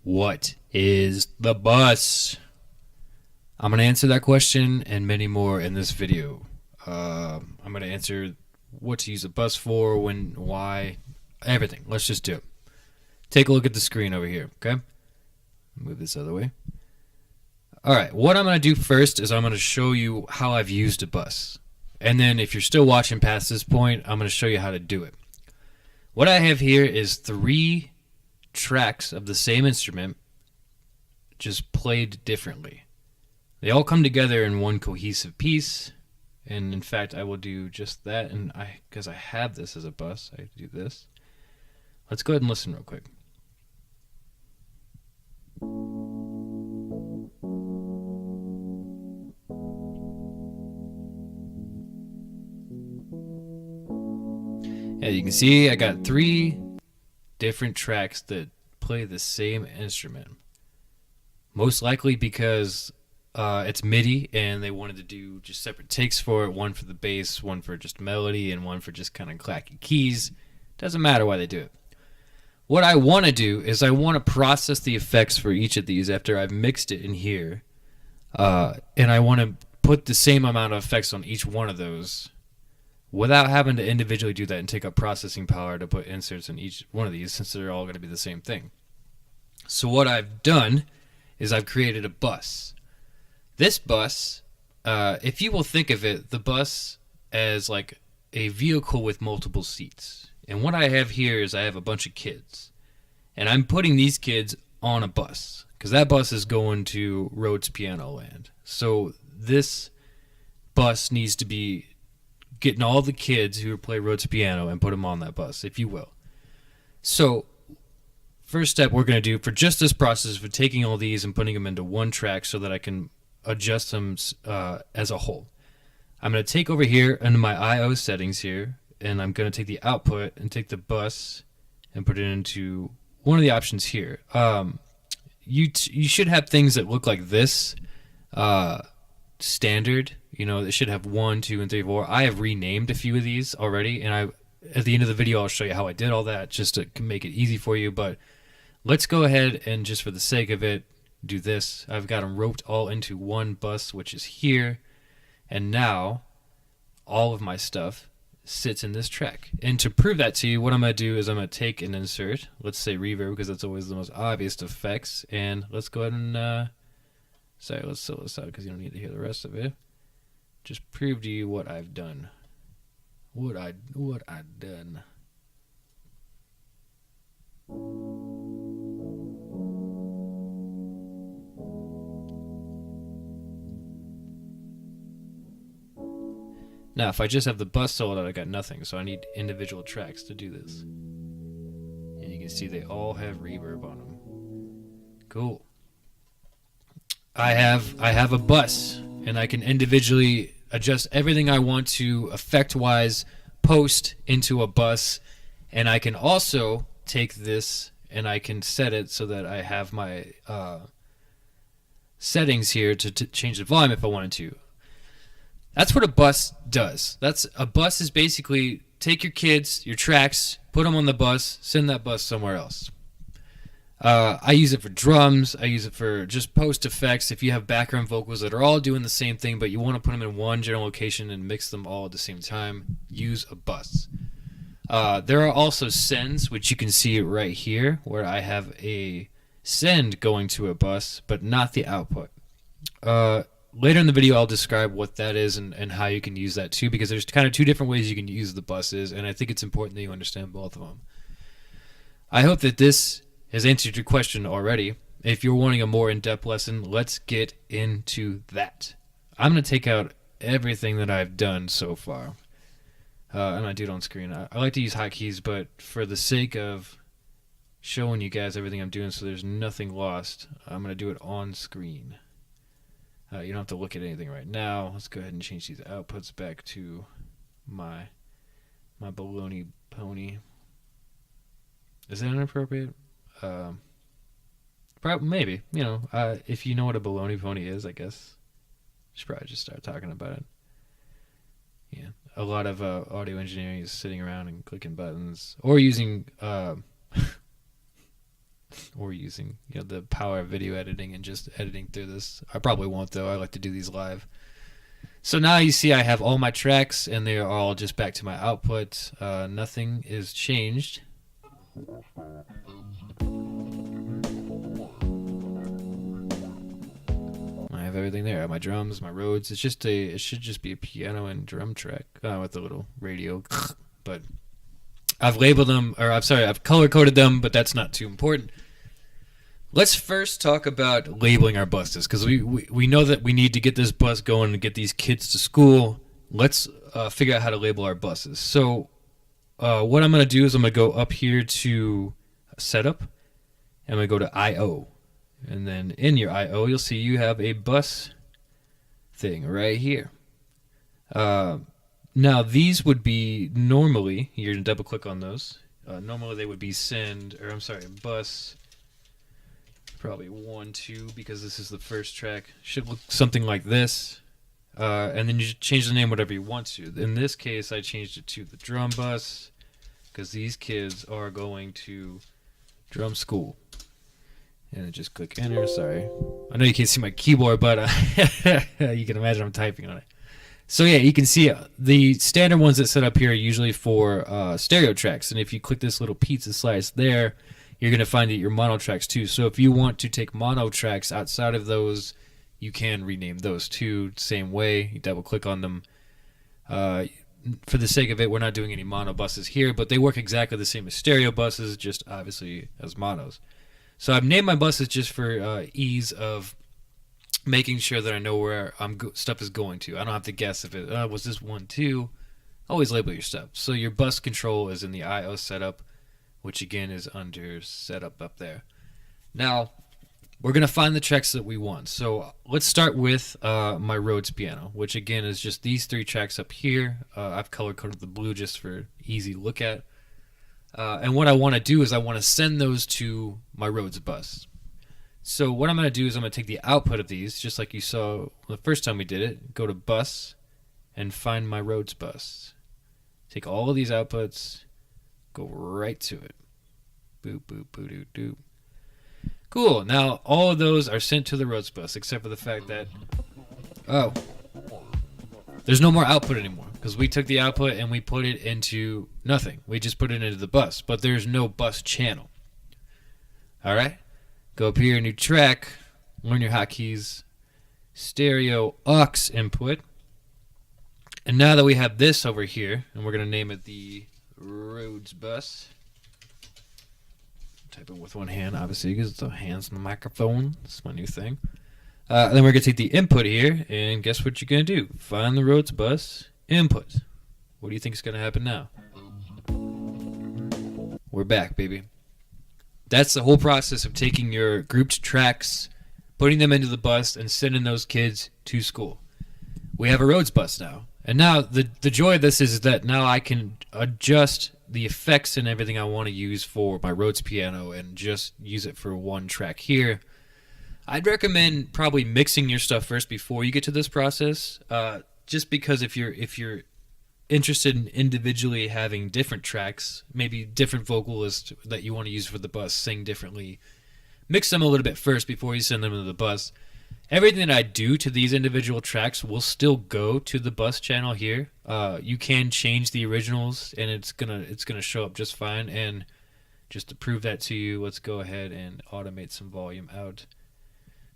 What is the bus? I'm going to answer that question and many more in this video. I'm going to answer what to use a bus for, when, why, everything. Let's just do it. Take a look at the screen over here, okay? Move this other way. All right, what I'm going to do first is I'm going to show you how I've used a bus. And then if you're still watching past this point, I'm going to show you how to do it. What I have here is 3 tracks of the same instrument, just played differently. They all come together in one cohesive piece, and in fact I will do just that, and because I have this as a bus, I do this. Let's go ahead and listen real quick. Yeah, you can see I got 3 different tracks that play the same instrument. Most likely because it's MIDI and they wanted to do just separate takes for it. One for the bass, one for just melody, and one for just kind of clacky keys. Doesn't matter why they do it. What I want to do is I want to process the effects for each of these after I've mixed it in here. And I want to put the same amount of effects on each one of those without having to individually do that and take up processing power to put inserts in each one of these, since they're all going to be the same thing. So what I've done is I've created a bus. This bus, if you will think of it, the bus as like a vehicle with multiple seats. And what I have here is I have a bunch of kids. And I'm putting these kids on a bus, because that bus is going to Rhodes Piano Land. So this bus needs to be getting all the kids who play Rhodes piano and put them on that bus, if you will. So first step we're going to do for just this process for taking all these and putting them into one track so that I can adjust them as a whole. I'm going to take over here into my I/O settings here, and I'm going to take the output and take the bus and put it into one of the options here. You should have things that look like this, standard. You know, it should have 1, 2, and 3, 4. I have renamed a few of these already, and at the end of the video I'll show you how I did all that just to make it easy for you. But let's go ahead and, just for the sake of it, do this. I've got them roped all into one bus, which is here, and now all of my stuff sits in this track. And to prove that to you, what I'm going to do is I'm going to take and insert, let's say reverb, because that's always the most obvious effects, and let's go ahead and sorry, let's solo this out because you don't need to hear the rest of it. Just prove to you what I've done. What I've done. Now, if I just have the bus soloed out, I got nothing, so I need individual tracks to do this. And you can see they all have reverb on them. Cool. I have a bus, and I can individually adjust everything I want to effect-wise post into a bus, and I can also take this and I can set it so that I have my settings here to change the volume if I wanted to. That's what a bus does. A bus is basically take your kids, your tracks, put them on the bus, send that bus somewhere else. I use it for drums. I use it for just post effects. If you have background vocals that are all doing the same thing, but you want to put them in one general location and mix them all at the same time, use a bus. There are also sends, which you can see right here, where I have a send going to a bus, but not the output. Later in the video, I'll describe what that is and how you can use that too, because there's kind of 2 different ways you can use the buses, and I think it's important that you understand both of them. I hope that this has answered your question already. If you're wanting a more in-depth lesson, let's get into that. I'm going to take out everything that I've done so far. I'm going to do it on screen. I like to use hotkeys, but for the sake of showing you guys everything I'm doing so there's nothing lost, I'm going to do it on screen. You don't have to look at anything right now. Let's go ahead and change these outputs back to my baloney pony. Is that inappropriate? Probably, maybe. You know, if you know what a baloney pony is, I guess you should probably just start talking about it. Yeah, a lot of audio engineering is sitting around and clicking buttons or using or using the power of video editing and just editing through this. I probably won't though. I like to do these live. So now you see I have all my tracks and they are all just back to my output. Nothing is changed. I have everything there. I have my drums, my Rhodes. It should just be a piano and drum track with a little radio. But I've labeled them, or I've color coded them, but that's not too important. Let's first talk about labeling our buses, because we know that we need to get this bus going and get these kids to school. Let's figure out how to label our buses. So what I'm going to do is I'm going to go up here to Setup, and I'm going to go to I/O. And then in your I/O, you'll see you have a bus thing right here. Now, these would be normally, you're going to double click on those. Normally they would be bus, probably 1, 2, because this is the first track. Should look something like this. And then you change the name whatever you want to. In this case, I changed it to the drum bus, because these kids are going to drum school. And then just click enter. Sorry. I know you can't see my keyboard, but you can imagine I'm typing on it. So yeah, you can see the standard ones that set up here are usually for stereo tracks. And if you click this little pizza slice there, you're going to find that your mono tracks too. So if you want to take mono tracks outside of those, you can rename those too. Same way, you double click on them. For the sake of it, we're not doing any mono buses here, but they work exactly the same as stereo buses, just obviously as monos. So I've named my buses just for ease of making sure that I know where stuff is going to. I don't have to guess if it was this 1, 2. Always label your stuff. So your bus control is in the I/O setup, which again is under setup up there. Now we're gonna find the tracks that we want. So let's start with my Rhodes piano, which again is just these 3 tracks up here. I've color coded the blue just for easy look at. And what I want to do is I want to send those to my Rhodes bus. So what I'm going to do is I'm going to take the output of these, just like you saw the first time we did it, go to bus, and find my Rhodes bus. Take all of these outputs, go right to it. Boop, boop, boop, doop, doop. Cool. Now all of those are sent to the Rhodes bus, except for the fact that, there's no more output anymore, because we took the output and we put it into nothing. We just put it into the bus, but there's no bus channel. All right? Go up here, new track, learn your hotkeys, stereo aux input. And now that we have this over here, and we're going to name it the Rhodes bus. Type it with one hand, obviously, because it's the hands on the microphone. It's my new thing. Then we're going to take the input here, and guess what you're going to do? Find the Rhodes bus input. What do you think is going to happen now? We're back, baby. That's the whole process of taking your grouped tracks, putting them into the bus, and sending those kids to school. We have a Rhodes bus now. And now the joy of this is that now I can adjust the effects and everything I want to use for my Rhodes piano and just use it for one track here. I'd recommend probably mixing your stuff first before you get to this process, just because if you're interested in individually having different tracks, maybe different vocalists that you want to use for the bus sing differently, mix them a little bit first before you send them to the bus. Everything that I do to these individual tracks will still go to the bus channel here. You can change the originals, and it's gonna show up just fine. And just to prove that to you, let's go ahead and automate some volume out,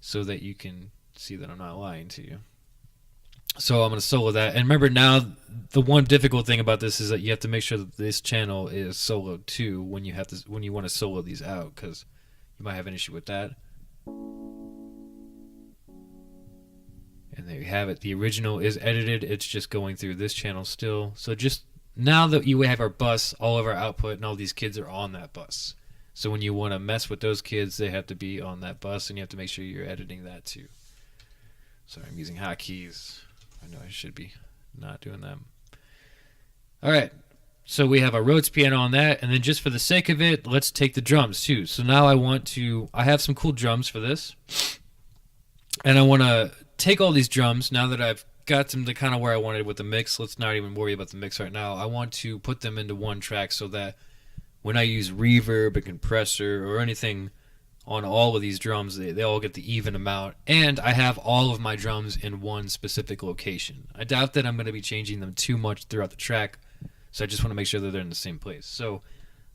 so that you can see that I'm not lying to you. So I'm going to solo that. And remember now, the one difficult thing about this is that you have to make sure that this channel is soloed too when you want to solo these out, because you might have an issue with that. And there you have it. The original is edited. It's just going through this channel still. So just now that you have our bus, all of our output and all these kids are on that bus. So when you want to mess with those kids, they have to be on that bus, and you have to make sure you're editing that too. Sorry, I'm using hotkeys. I know I should be not doing that. All right, so we have a Rhodes piano on that, and then just for the sake of it, let's take the drums too. So now I have some cool drums for this, and I want to take all these drums, now that I've got them to kind of where I wanted with the mix. Let's not even worry about the mix right now. I want to put them into one track so that when I use reverb, a compressor, or anything on all of these drums. They all get the even amount, and I have all of my drums in one specific location. I doubt that I'm going to be changing them too much throughout the track, so I just want to make sure that they're in the same place. So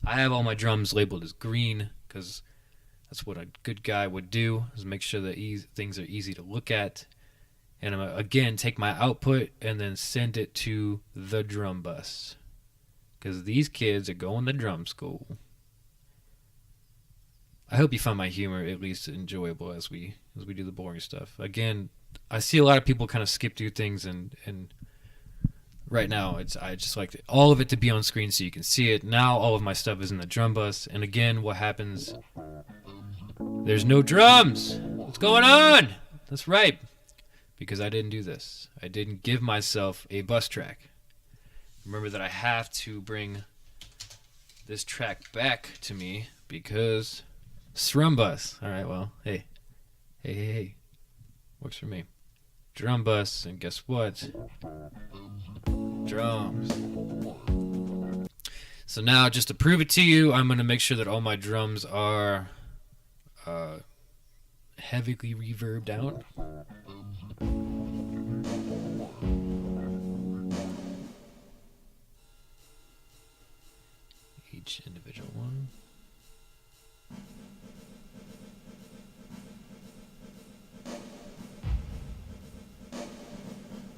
I have all my drums labeled as green because that's what a good guy would do, is make sure that things are easy to look at. And I'm going to, again, take my output and then send it to the drum bus, because these kids are going to drum school. I hope you find my humor at least enjoyable as we do the boring stuff. Again, I see a lot of people kind of skip through things, and right now I just like all of it to be on screen so you can see it. Now all of my stuff is in the drum bus, and again, what happens? There's no drums. What's going on? That's right, because I didn't do this. I didn't give myself a bus track. Remember that I have to bring this track back to me because Strum bus. All right, well, hey. Works for me. Drum bus, and guess what? Drums. So now, just to prove it to you, I'm going to make sure that all my drums are heavily reverbed out. Each individual one.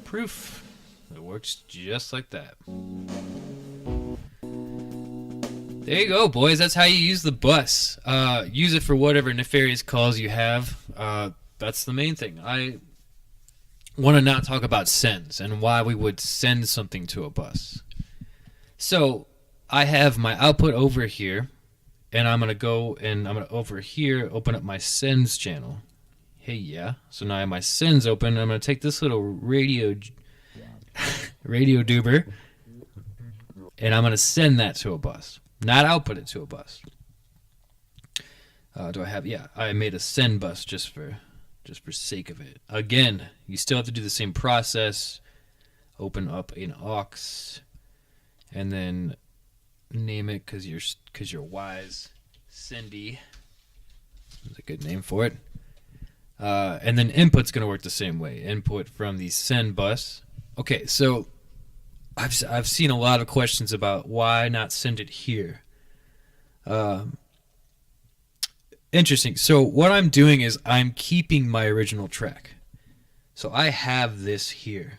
Proof. It works just like that. There you go, boys. That's how you use the bus. Use it for whatever nefarious calls you have. That's the main thing. I want to not talk about sends and why we would send something to a bus. So I have my output over here, and I'm going to go and I'm going to over here open up my sends channel. Hey, yeah. So now I have my sends open. I'm going to take this little radio doober, and I'm going to send that to a bus, not output it to a bus. Do I have? Yeah, I made a send bus just for sake of it. Again, you still have to do the same process. Open up an aux, and then name it because you're wise. Cindy. That's a good name for it. And then input's going to work the same way. Input from the send bus. Okay, so I've seen a lot of questions about why not send it here. Interesting. So what I'm doing is I'm keeping my original track. So I have this here.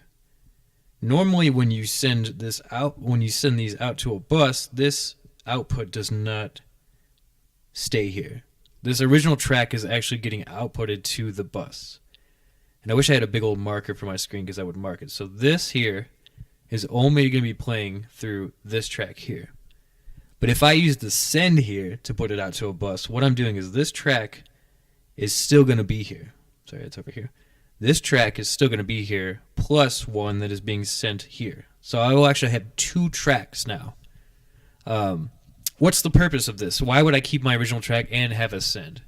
Normally when you send these out to a bus, this output does not stay here. This original track is actually getting outputted to the bus. And I wish I had a big old marker for my screen because I would mark it. So this here is only going to be playing through this track here. But if I use the send here to put it out to a bus, what I'm doing is this track is still going to be here. Sorry, it's over here. This track is still going to be here, plus one that is being sent here. So I will actually have two tracks now. What's the purpose of this? Why would I keep my original track and have a send?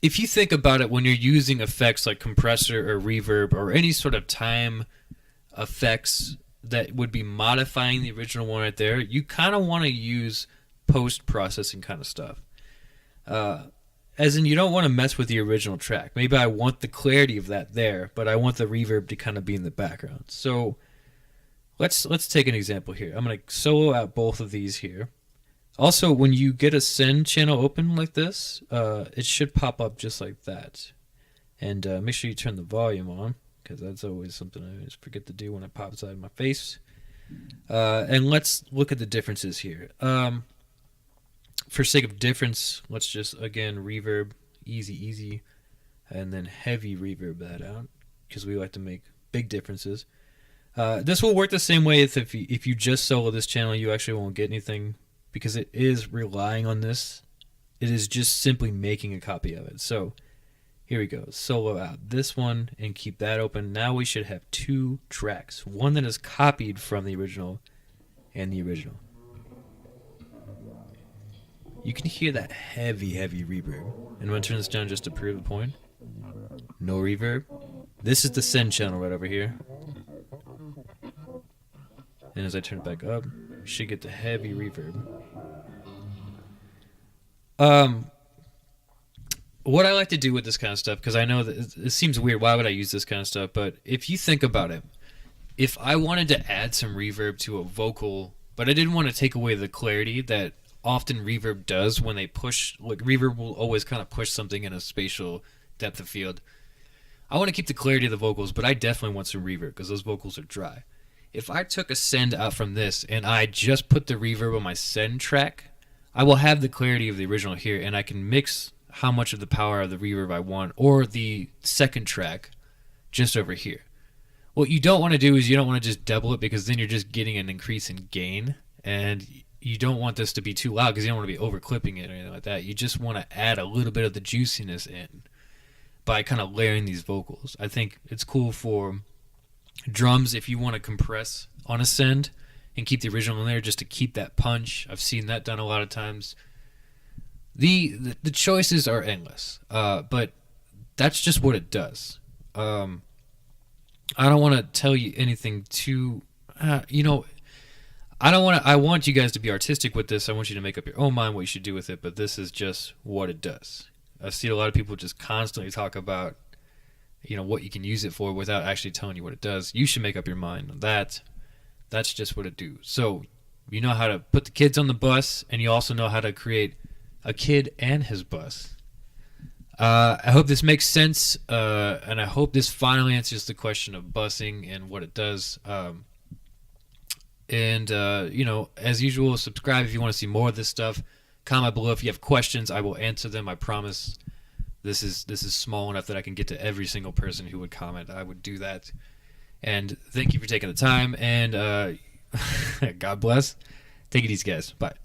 If you think about it, when you're using effects like compressor or reverb or any sort of time effects that would be modifying the original one right there, you kind of want to use post-processing kind of stuff. As in, you don't want to mess with the original track. Maybe I want the clarity of that there, but I want the reverb to kind of be in the background. So let's take an example here. I'm going to solo out both of these here. Also, when you get a send channel open like this, it should pop up just like that. And make sure you turn the volume on, because that's always something I just forget to do when it pops out of my face. And let's look at the differences here. For sake of difference, let's just, again, reverb, easy, and then heavy reverb that out, because we like to make big differences. This will work the same way if you just solo this channel, you actually won't get anything, because it is relying on this. It is just simply making a copy of it. So here we go. Solo out this one and keep that open. Now we should have two tracks. One that is copied from the original and the original. You can hear that heavy reverb. And I'm going to turn this down just to prove the point. No reverb. This is the send channel right over here. And as I turn it back up, you should get the heavy reverb. Um, what I like to do with this kind of stuff, because I know that it seems weird. Why would I use this kind of stuff? But if you think about it, if I wanted to add some reverb to a vocal, but I didn't want to take away the clarity that often reverb does when they push, like reverb will always kind of push something in a spatial depth of field. I want to keep the clarity of the vocals, but I definitely want some reverb because those vocals are dry. If I took a send out from this and I just put the reverb on my send track, I will have the clarity of the original here, and I can mix how much of the power of the reverb I want, or the second track just over here. What you don't want to do is you don't want to just double it, because then you're just getting an increase in gain, and you don't want this to be too loud because you don't want to be over clipping it or anything like that. You just want to add a little bit of the juiciness in by kind of layering these vocals. I think it's cool for drums if you want to compress on a send and keep the original in there just to keep that punch. I've seen that done a lot of times. The choices are endless, but that's just what it does. I don't want to tell you anything too, I don't want to. I want you guys to be artistic with this. I want you to make up your own mind what you should do with it. But this is just what it does. I see a lot of people just constantly talk about, what you can use it for without actually telling you what it does. You should make up your mind on that. That's just what it do. So you know how to put the kids on the bus, and you also know how to create a kid and his bus. I hope this makes sense, and I hope this finally answers the question of busing and what it does. As usual, subscribe if you want to see more of this stuff. Comment below if you have questions. I will answer them. I promise. This is small enough that I can get to every single person who would comment. I would do that. And thank you for taking the time. And God bless. Take it easy, guys. Bye.